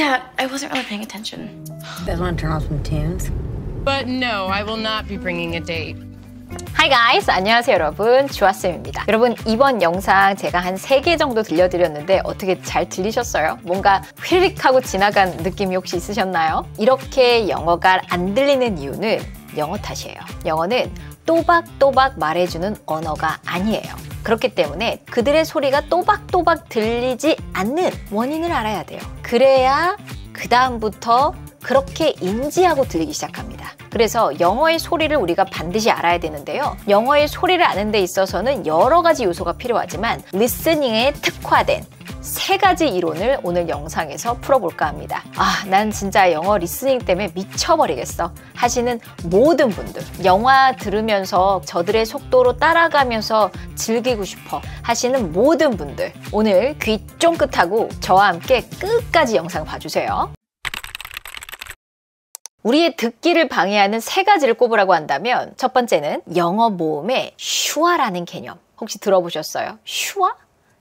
Yeah, I wasn't really paying attention. You guys want to turn on some tunes? But no, I will not be bringing a date. Hi guys! 안녕하세요 여러분, 주아쌤입니다. 여러분 이번 영상 제가 한 3개 정도 들려드렸는데 어떻게 잘 들리셨어요? 뭔가 휘릭 하고 지나간 느낌이 혹시 있으셨나요? 이렇게 영어가 안 들리는 이유는 영어 탓이에요. 영어는 또박또박 말해주는 언어가 아니에요. 그렇기 때문에 그들의 소리가 또박또박 들리지 않는 원인을 알아야 돼요. 그래야 그 다음부터 그렇게 인지하고 들리기 시작합니다. 그래서 영어의 소리를 우리가 반드시 알아야 되는데요. 영어의 소리를 아는 데 있어서는 여러 가지 요소가 필요하지만 리스닝에 특화된 3가지 이론을 오늘 영상에서 풀어볼까 합니다. 난 진짜 영어 리스닝 때문에 미쳐버리겠어 하시는 모든 분들, 영화 들으면서 저들의 속도로 따라가면서 즐기고 싶어 하시는 모든 분들, 오늘 귀 쫑긋하고 저와 함께 끝까지 영상 봐주세요. 우리의 듣기를 방해하는 3가지를 꼽으라고 한다면 첫 번째는 영어 모음의 슈어라는 개념. 혹시 들어보셨어요? 슈어?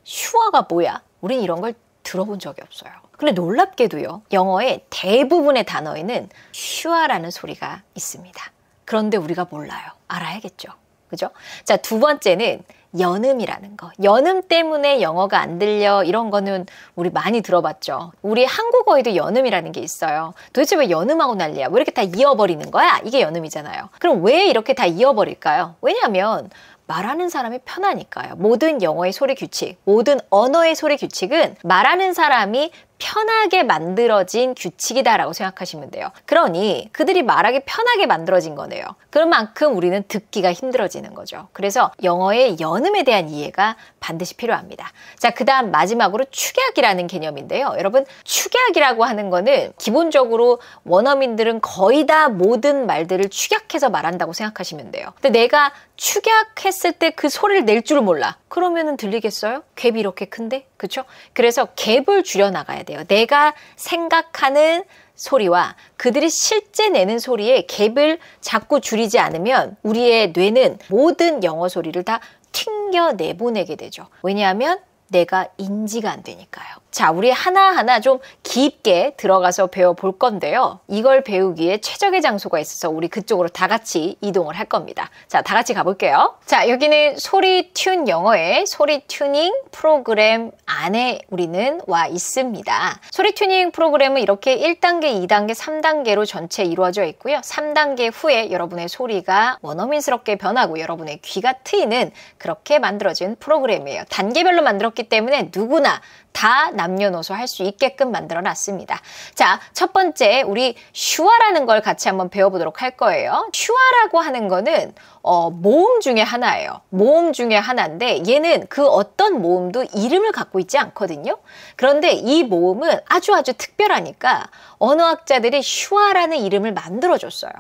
슈어가 뭐야? 우린 이런 걸 들어본 적이 없어요. 근데 놀랍게도요. 영어의 대부분의 단어에는 슈어라는 소리가 있습니다. 그런데 우리가 몰라요. 알아야겠죠. 그죠? 자, 두 번째는 연음이라는 거. 연음 때문에 영어가 안 들려 이런 거는 우리 많이 들어봤죠. 우리 한국어에도 연음이라는 게 있어요. 도대체 왜 연음하고 난리야? 왜 이렇게 다 이어버리는 거야? 이게 연음이잖아요. 그럼 왜 이렇게 다 이어버릴까요? 왜냐하면 말하는 사람이 편하니까요. 모든 영어의 소리 규칙, 모든 언어의 소리 규칙은 말하는 사람이 편하게 만들어진 규칙이다라고 생각하시면 돼요. 그러니 그들이 말하기 편하게 만들어진 거네요. 그런 만큼 우리는 듣기가 힘들어지는 거죠. 그래서 영어의 연음에 대한 이해가 반드시 필요합니다. 자, 그 다음 마지막으로 축약이라는 개념인데요. 여러분, 축약이라고 하는 거는 기본적으로 원어민들은 거의 다 모든 말들을 축약해서 말한다고 생각하시면 돼요. 근데 내가 축약했을 때 그 소리를 낼 줄 몰라. 그러면은 들리겠어요? 갭이 이렇게 큰데? 그쵸? 그래서 갭을 줄여나가야 돼요. 내가 생각하는 소리와 그들이 실제 내는 소리의 갭을 자꾸 줄이지 않으면 우리의 뇌는 모든 영어 소리를 다 튕겨 내보내게 되죠. 왜냐하면 내가 인지가 안 되니까요. 자, 우리 하나하나 좀 깊게 들어가서 배워볼 건데요. 이걸 배우기에 최적의 장소가 있어서 우리 그쪽으로 다 같이 이동을 할 겁니다. 자, 다 같이 가볼게요. 자, 여기는 소리 튠 영어의 소리 튜닝 프로그램 안에 우리는 와 있습니다. 소리 튜닝 프로그램은 이렇게 1단계, 2단계, 3단계로 전체 이루어져 있고요. 3단계 후에 여러분의 소리가 원어민스럽게 변하고 여러분의 귀가 트이는 그렇게 만들어진 프로그램이에요. 단계별로 만들었기 때문에 누구나 다 남녀노소 할 수 있게끔 만들어 놨습니다. 자, 첫 번째 우리 슈어라는 걸 같이 한번 배워보도록 할 거예요. 슈어라고 하는 거는 모음 중에 하나예요. 모음 중에 하나인데 얘는 그 어떤 모음도 이름을 갖고 있지 않거든요. 그런데 이 모음은 아주 특별하니까 언어학자들이 슈어라는 이름을 만들어줬어요.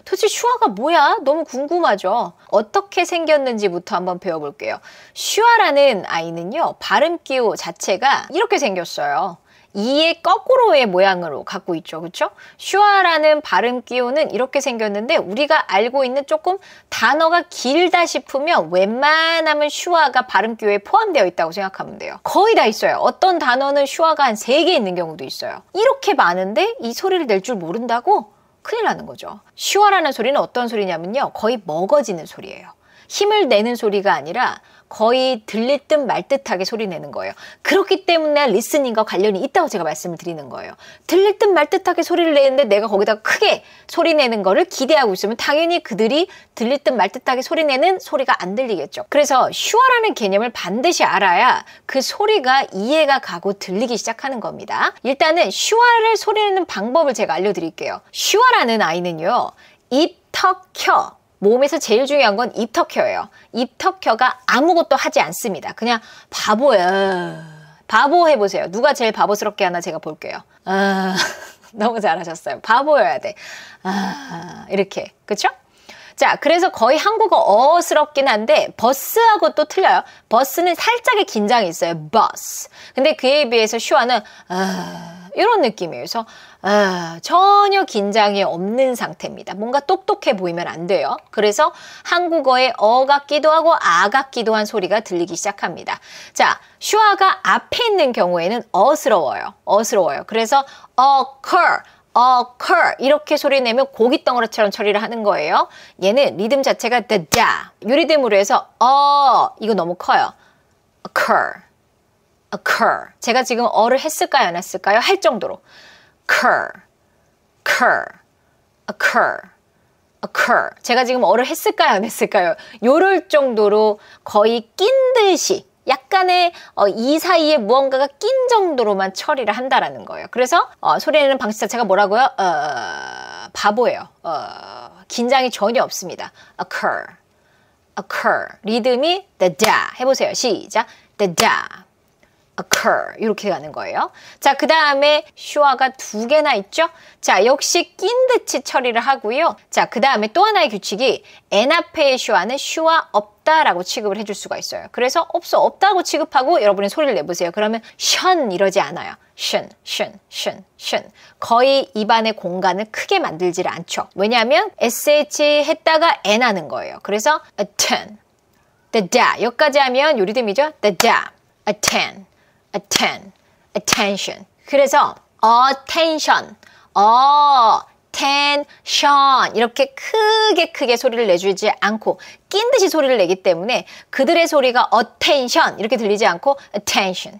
도대체 슈어가 뭐야? 너무 궁금하죠? 어떻게 생겼는지부터 한번 배워볼게요. 슈어라는 아이는요. 발음기호 자체가 이렇게 생겼어요. 이의 거꾸로의 모양으로 갖고 있죠. 그렇죠? 슈어라는 발음 기호는 이렇게 생겼는데 우리가 알고 있는 조금 단어가 길다 싶으면 웬만하면 슈어가 발음 기호에 포함되어 있다고 생각하면 돼요. 거의 다 있어요. 어떤 단어는 슈어가 한 3개 있는 경우도 있어요. 이렇게 많은데 이 소리를 낼 줄 모른다고? 큰일 나는 거죠. 슈어라는 소리는 어떤 소리냐면요. 거의 먹어지는 소리예요. 힘을 내는 소리가 아니라 거의 들릴 듯 말 듯하게 소리 내는 거예요. 그렇기 때문에 리스닝과 관련이 있다고 제가 말씀을 드리는 거예요. 들릴 듯 말 듯하게 소리를 내는데 내가 거기다 크게 소리 내는 거를 기대하고 있으면 당연히 그들이 들릴 듯 말 듯하게 소리 내는 소리가 안 들리겠죠. 그래서 슈어라는 개념을 반드시 알아야 그 소리가 이해가 가고 들리기 시작하는 겁니다. 일단은 슈어를 소리 내는 방법을 제가 알려드릴게요. 슈어라는 아이는요. 입, 턱, 혀 모음에서 제일 중요한 건 입, 턱, 혀예요. 입, 턱, 혀가 아무것도 하지 않습니다. 그냥 바보야. 바보 해보세요. 누가 제일 바보스럽게 하나 제가 볼게요. 너무 잘하셨어요. 바보여야 돼. 이렇게. 그쵸? 자, 그래서 거의 한국어 어스럽긴 한데 버스하고 또 틀려요. 버스는 살짝의 긴장이 있어요. 버스. 근데 그에 비해서 슈어는 이런 느낌이에요. 그래서 전혀 긴장이 없는 상태입니다. 뭔가 똑똑해 보이면 안 돼요. 그래서 한국어에 어 같기도 하고 아 같기도 한 소리가 들리기 시작합니다. 자, 슈아가 앞에 있는 경우에는 어스러워요. 그래서 occur 이렇게 소리 내면 고기 덩어리처럼 처리를 하는 거예요. 얘는 리듬 자체가 da 요 리듬으로 해서 이거 너무 커요. occur 제가 지금 어를 했을까요 안 했을까요? 할 정도로 occur 제가 지금 어를 했을까요 안 했을까요? 요럴 정도로 거의 낀 듯이 약간의 이 사이에 무언가가 낀 정도로만 처리를 한다라는 거예요. 그래서 소리 내는 방식 자체가 뭐라고요? 바보예요. 긴장이 전혀 없습니다. occur 리듬이 da 해보세요. 시작. da occur 이렇게 가는 거예요. 자, 그 다음에 슈아가 두 개나 있죠. 자, 역시 낀 듯이 처리를 하고요. 자, 그 다음에 또 하나의 규칙이 N 앞에의 슈아는 슈아 없다라고 취급을 해줄 수가 있어요. 그래서 없다고 취급하고 여러분이 소리를 내보세요. 그러면 션 이러지 않아요. 션. 거의 입안의 공간을 크게 만들지를 않죠. 왜냐하면 SH 했다가 N 하는 거예요. 그래서 attend, da 여기까지 하면 요 리듬이죠. da, attention. 그래서 attention 이렇게 크게 소리를 내주지 않고 낀 듯이 소리를 내기 때문에 그들의 소리가 attention 이렇게 들리지 않고 attention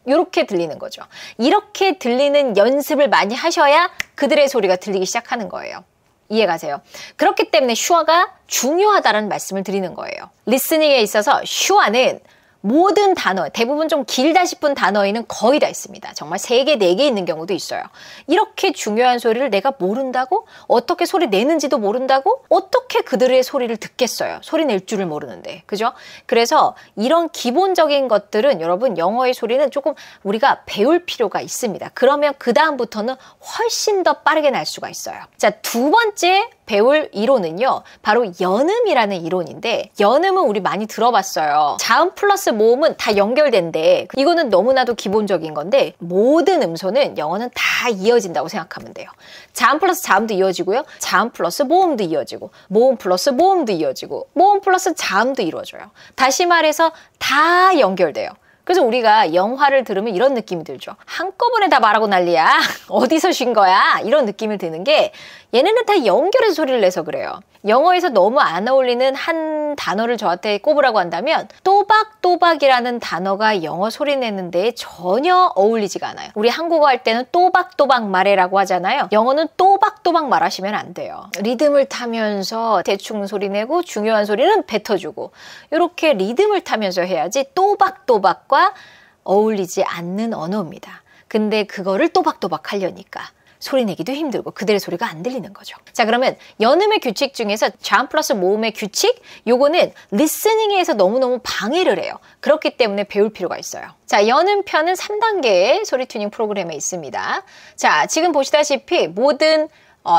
이렇게 들리는 거죠. 이렇게 들리는 연습을 많이 하셔야 그들의 소리가 들리기 시작하는 거예요. 이해가세요? 그렇기 때문에 슈아가 중요하다는 말씀을 드리는 거예요. 리스닝에 있어서 슈아는 모든 단어, 대부분 좀 길다 싶은 단어에는 거의 다 있습니다. 정말 3개, 4개 있는 경우도 있어요. 이렇게 중요한 소리를 내가 모른다고? 어떻게 소리 내는지도 모른다고? 어떻게 그들의 소리를 듣겠어요? 소리 낼 줄을 모르는데. 그죠? 그래서 이런 기본적인 것들은 여러분 영어의 소리는 조금 우리가 배울 필요가 있습니다. 그러면 그 다음부터는 훨씬 더 빠르게 날 수가 있어요. 자, 두 번째 배울 이론은요. 바로 연음이라는 이론인데 연음은 우리 많이 들어봤어요. 자음 플러스 모음은 다 연결된대. 이거는 너무나도 기본적인 건데 모든 음소는 영어는 다 이어진다고 생각하면 돼요. 자음 플러스 자음도 이어지고요. 자음 플러스 모음도 이어지고 모음 플러스 모음도 이어지고 모음 플러스 자음도 이루어져요. 다시 말해서 다 연결돼요. 그래서 우리가 영화를 들으면 이런 느낌이 들죠. 한꺼번에 다 말하고 난리야. 어디서 쉰 거야? 이런 느낌을 드는 게 얘네는 다 연결해서 소리를 내서 그래요. 영어에서 너무 안 어울리는 한 단어를 저한테 꼽으라고 한다면 또박또박이라는 단어가 영어 소리 내는데 전혀 어울리지가 않아요. 우리 한국어 할 때는 또박또박 말해라고 하잖아요. 영어는 또박또박 말하시면 안 돼요. 리듬을 타면서 대충 소리 내고 중요한 소리는 뱉어주고 이렇게 리듬을 타면서 해야지 또박또박과 어울리지 않는 언어입니다. 근데 그거를 또박또박 하려니까 소리 내기도 힘들고 그들의 소리가 안 들리는 거죠. 자, 그러면 연음의 규칙 중에서 자음 플러스 모음의 규칙 요거는 리스닝에서 너무너무 방해를 해요. 그렇기 때문에 배울 필요가 있어요. 자, 연음편은 3단계의 소리 튜닝 프로그램에 있습니다. 자, 지금 보시다시피 모든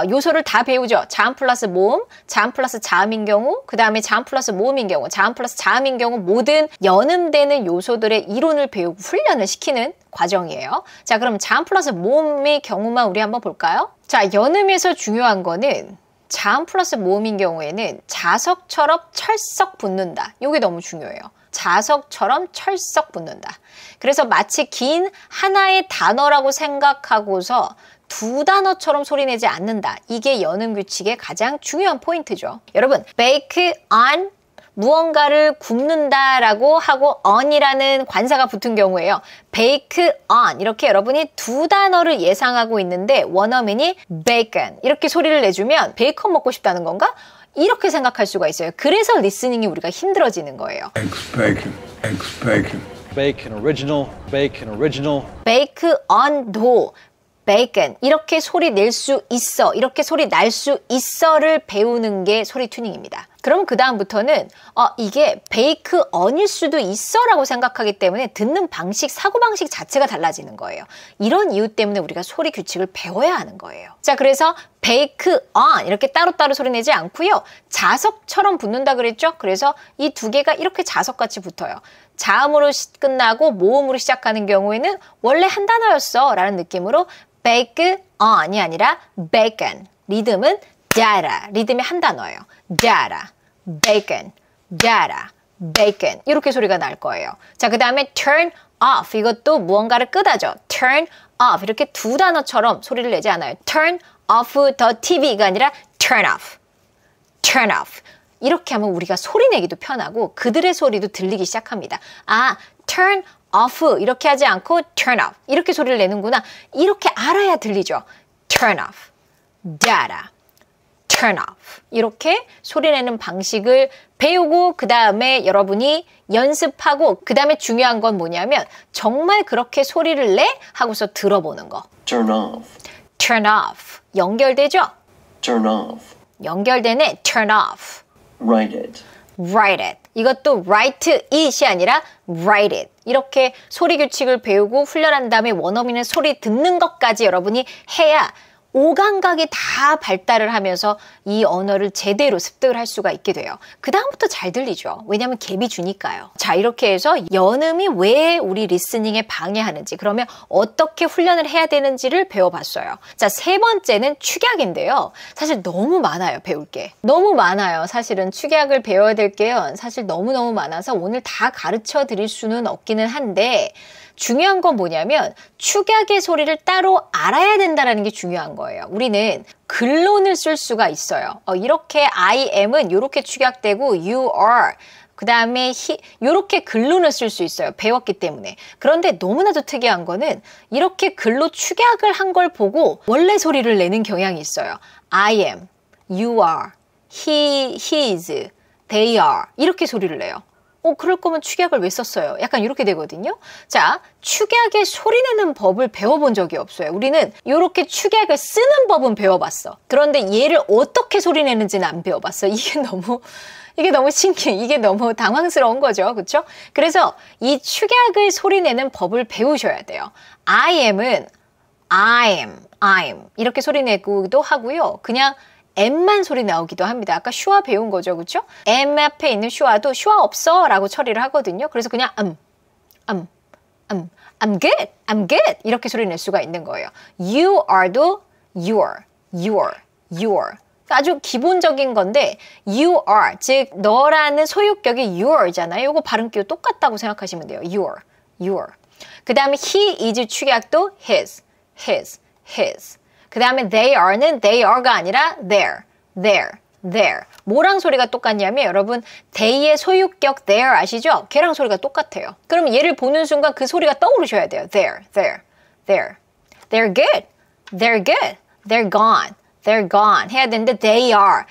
요소를 다 배우죠. 자음 플러스 모음, 자음 플러스 자음인 경우, 그 다음에 자음 플러스 모음인 경우, 자음 플러스 자음인 경우 모든 연음되는 요소들의 이론을 배우고 훈련을 시키는 과정이에요. 자, 그럼 자음 플러스 모음의 경우만 우리 한번 볼까요? 자, 연음에서 중요한 거는 자음 플러스 모음인 경우에는 자석처럼 철썩 붙는다. 이게 너무 중요해요. 자석처럼 철썩 붙는다. 그래서 마치 긴 하나의 단어라고 생각하고서 두 단어처럼 소리내지 않는다. 이게 연음 규칙의 가장 중요한 포인트죠. 여러분, bake on 무언가를 굽는다라고 하고 on이라는 관사가 붙은 경우에요. bake on 이렇게 여러분이 두 단어를 예상하고 있는데 원어민이 bacon 이렇게 소리를 내주면 베이컨 먹고 싶다는 건가? 이렇게 생각할 수가 있어요. 그래서 리스닝이 우리가 힘들어지는 거예요. Bacon original, bacon original. bake on도 bacon 이렇게 소리 낼 수 있어 이렇게 소리 날 수 있어를 배우는 게 소리 튜닝입니다. 그럼 그 다음부터는 이게 베이크 언일 수도 있어 라고 생각하기 때문에 듣는 방식, 사고방식 자체가 달라지는 거예요. 이런 이유 때문에 우리가 소리 규칙을 배워야 하는 거예요. 자, 그래서 베이크 on 이렇게 따로따로 소리 내지 않고요. 자석처럼 붙는다 그랬죠? 그래서 이 두 개가 이렇게 자석같이 붙어요. 자음으로 끝나고 모음으로 시작하는 경우에는 원래 한 단어였어 라는 느낌으로 bake on이 아니라 bacon. 리듬은 data. 리듬이 한 단어예요. data, bacon, data, bacon. 이렇게 소리가 날 거예요. 자, 그 다음에 turn off. 이것도 무언가를 끄다죠. turn off. 이렇게 두 단어처럼 소리를 내지 않아요. turn off the TV가 아니라 turn off. turn off. 이렇게 하면 우리가 소리 내기도 편하고 그들의 소리도 들리기 시작합니다. 아, turn off 이렇게 하지 않고 turn off 이렇게 소리를 내는구나. 이렇게 알아야 들리죠. turn off, data, turn off 이렇게 소리 내는 방식을 배우고 그 다음에 여러분이 연습하고 그 다음에 중요한 건 뭐냐면 정말 그렇게 소리를 내? 하고서 들어보는 거. Turn off. turn off 연결되죠? Turn off. 연결되네. turn off. Write it. write it. 이것도 write it이 아니라 write it. 이렇게 소리 규칙을 배우고 훈련한 다음에 원어민의 소리 듣는 것까지 여러분이 해야 오감각이 다 발달을 하면서 이 언어를 제대로 습득을 할 수가 있게 돼요. 그 다음부터 잘 들리죠. 왜냐하면 갭이 주니까요. 자, 이렇게 해서 연음이 왜 우리 리스닝에 방해하는지, 그러면 어떻게 훈련을 해야 되는지를 배워봤어요. 자, 세 번째는 축약인데요. 사실 너무 많아요, 배울 게. 너무 많아요. 사실은 축약을 배워야 될 게요. 사실 너무너무 많아서 오늘 다 가르쳐 드릴 수는 없기는 한데 중요한 건 뭐냐면 축약의 소리를 따로 알아야 된다는 게 중요한 거예요. 우리는 근론을 쓸 수가 있어요. 이렇게 I am은 이렇게 축약되고 you are 그 다음에 he 이렇게 근론을 쓸 수 있어요. 배웠기 때문에. 그런데 너무나도 특이한 거는 이렇게 근로 축약을 한 걸 보고 원래 소리를 내는 경향이 있어요. I am, you are, he, his, they are 이렇게 소리를 내요. 그럴 거면 축약을 왜 썼어요? 약간 이렇게 되거든요. 자, 축약의 소리 내는 법을 배워본 적이 없어요. 우리는 이렇게 축약을 쓰는 법은 배워봤어. 그런데 얘를 어떻게 소리 내는지는 안 배워봤어. 이게 너무 신기해. 이게 너무 당황스러운 거죠. 그렇죠? 그래서 이 축약을 소리 내는 법을 배우셔야 돼요. I am은 I am 이렇게 소리 내기도 하고요. 그냥 M만 소리 나오기도 합니다. 아까 슈아 배운 거죠. 그렇죠? M 앞에 있는 슈아도 슈아 없어 라고 처리를 하거든요. 그래서 그냥 I'm good 이렇게 소리 낼 수가 있는 거예요. You are도 your 아주 기본적인 건데 you are 즉 너라는 소유격이 your잖아요. 이거 발음기도 똑같다고 생각하시면 돼요. your 그 다음에 he is 축약도 his 그 다음에 they are는 they are가 아니라 their 뭐랑 소리가 똑같냐면 여러분 they의 소유격 their 아시죠? 걔랑 소리가 똑같아요. 그럼 얘를 보는 순간 그 소리가 떠오르셔야 돼요. they're good, they're gone 해야 되는데 they are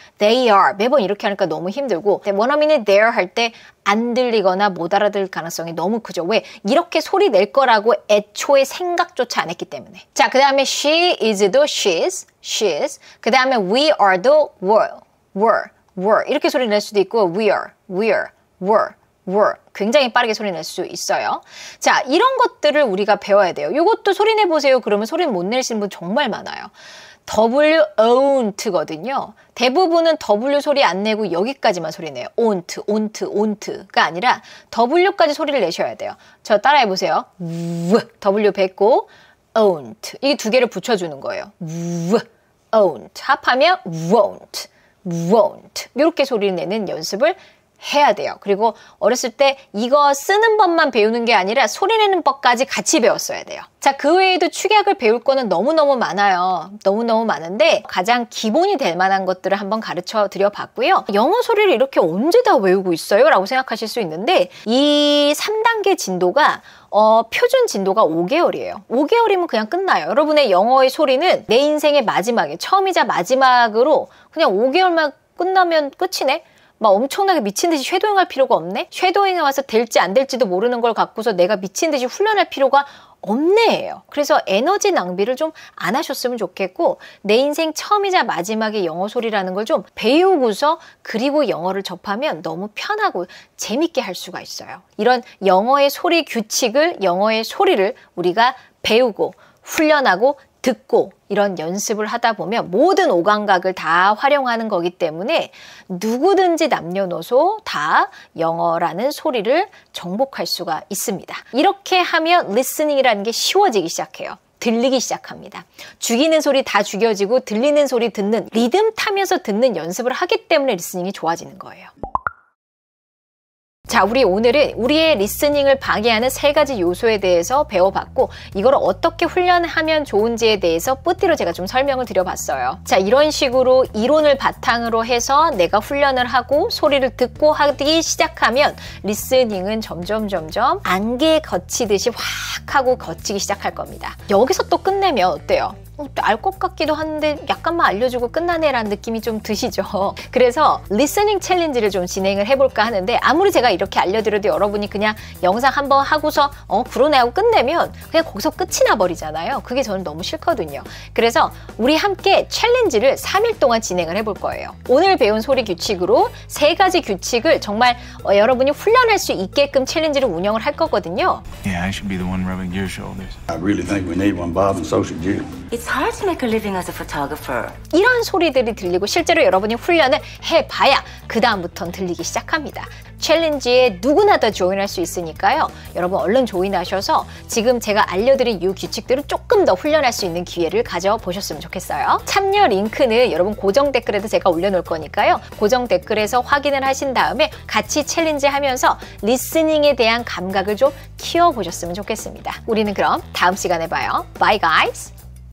매번 이렇게 하니까 너무 힘들고 원어민이 there 할 때 안 들리거나 못 알아들 가능성이 너무 크죠. 왜? 이렇게 소리 낼 거라고 애초에 생각조차 안 했기 때문에. 자, 그 다음에 she is도 she's 그 다음에 we are도 were 이렇게 소리 낼 수도 있고 were 굉장히 빠르게 소리 낼 수 있어요. 자, 이런 것들을 우리가 배워야 돼요. 이것도 소리 내보세요. 그러면 소리는 못 내시는 분 정말 많아요. won't거든요. 대부분은 W 소리 안 내고 여기까지만 소리 내요. on't가 아니라 W까지 소리를 내셔야 돼요. 저 따라해보세요. W 뱉고 on't 이게 두 개를 붙여주는 거예요. on't 합하면 won't 이렇게 소리를 내는 연습을 해야 돼요. 그리고 어렸을 때 이거 쓰는 법만 배우는 게 아니라 소리 내는 법까지 같이 배웠어야 돼요. 자, 그 외에도 축약을 배울 거는 너무너무 많아요. 너무너무 많은데 가장 기본이 될 만한 것들을 한번 가르쳐 드려 봤고요. 영어 소리를 이렇게 언제 다 외우고 있어요? 라고 생각하실 수 있는데 이 3단계 진도가 표준 진도가 5개월이에요. 5개월이면 그냥 끝나요. 여러분의 영어의 소리는 내 인생의 마지막에 처음이자 마지막으로 그냥 5개월만 끝나면 끝이네? 막 엄청나게 미친 듯이 쉐도잉할 필요가 없네? 쉐도잉에 와서 될지 안 될지도 모르는 걸 갖고서 내가 미친 듯이 훈련할 필요가 없네예요. 그래서 에너지 낭비를 좀 안 하셨으면 좋겠고 내 인생 처음이자 마지막의 영어 소리라는 걸 좀 배우고서 그리고 영어를 접하면 너무 편하고 재밌게 할 수가 있어요. 이런 영어의 소리 규칙을 영어의 소리를 우리가 배우고 훈련하고 듣고 이런 연습을 하다 보면 모든 오감각을 다 활용하는 거기 때문에 누구든지 남녀노소 다 영어라는 소리를 정복할 수가 있습니다. 이렇게 하면 리스닝이라는 게 쉬워지기 시작해요. 들리기 시작합니다. 죽이는 소리 다 죽여지고 들리는 소리 듣는, 리듬 타면서 듣는 연습을 하기 때문에 리스닝이 좋아지는 거예요. 자, 우리 오늘은 우리의 리스닝을 방해하는 3가지 요소에 대해서 배워봤고 이걸 어떻게 훈련하면 좋은지에 대해서 뿌띠로 제가 좀 설명을 드려봤어요. 자, 이런 식으로 이론을 바탕으로 해서 내가 훈련을 하고 소리를 듣고 하기 시작하면 리스닝은 점점 안개에 거치듯이 확 하고 거치기 시작할 겁니다. 여기서 또 끝내면 어때요? 알 것 같기도 한데 약간만 알려주고 끝나네라는 느낌이 좀 드시죠? 그래서 리스닝 챌린지를 좀 진행을 해볼까 하는데 아무리 제가 이렇게 알려드려도 여러분이 그냥 영상 한번 하고서 그러네 하고 끝내면 그냥 거기서 끝이 나버리잖아요. 그게 저는 너무 싫거든요. 그래서 우리 함께 챌린지를 3일 동안 진행을 해볼 거예요. 오늘 배운 소리 규칙으로 3가지 규칙을 정말 여러분이 훈련할 수 있게끔 챌린지를 운영을 할 거거든요. Yeah, I should be the one rubbing your shoulders. I really think we need one, Bob, and so should you. It's hard to make a living as a photographer. 이런 소리들이 들리고 실제로 여러분이 훈련을 해봐야 그 다음부터는 들리기 시작합니다. 챌린지에 누구나 다 조인할 수 있으니까요. 여러분 얼른 조인하셔서 지금 제가 알려드린 이 규칙들을 조금 더 훈련할 수 있는 기회를 가져보셨으면 좋겠어요. 참여 링크는 여러분 고정 댓글에도 제가 올려놓을 거니까요. 고정 댓글에서 확인을 하신 다음에 같이 챌린지 하면서 리스닝에 대한 감각을 좀 키워보셨으면 좋겠습니다. 우리는 그럼 다음 시간에 봐요. Bye guys!